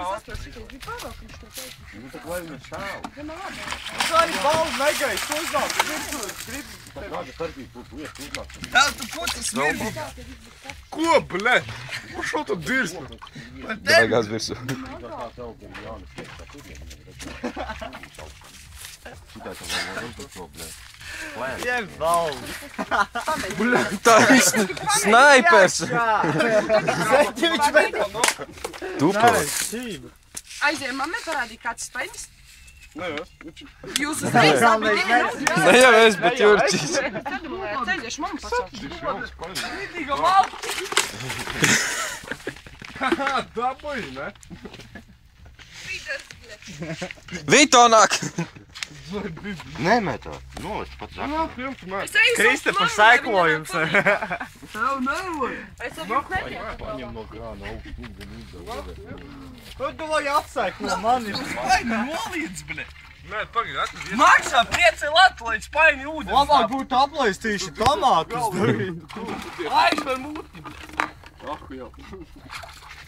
saprotu, šitais bija pārāk, viņš to teica. Nu, tak lai viņa šāv. Vienā labi. Es arī balvu negaisu, uznāk, gribu. Tak labi, starpīt, būtu lietu uznāk. Tā tu putas mirdi. Ko, blēd? Ko šo tu dirsti? Davai gāz virsū. Tā tev bija Jānis tiekstā turien. Šitai tev vēl varam par to, blēd. Jem balvu. Tā ir snaipers. Viņš metā. Tupos. Aizējām mammai parādīt kāds spainis. Nē, Jūs uz reizām bija Ne jau es, bet Jurčis. ceļieši mammu pasaukt. Vidīga valka. Dabūji, ne? Vitonāk. Nemetā. Noliec pats Nā, pirms tu mēs. Kristofa saikojums. Es jau nepieku. paņem no grāna augstu ūdeni uzdevē. Ko tu vajag atsaik no manis? Vai noliedz, bļa. Nē, pagaid, atveries. Maksā 5 latu, lai spaini ūdens. Labāk būtu aplaistījuši tomātus. Aizver mūti. Ahu jau.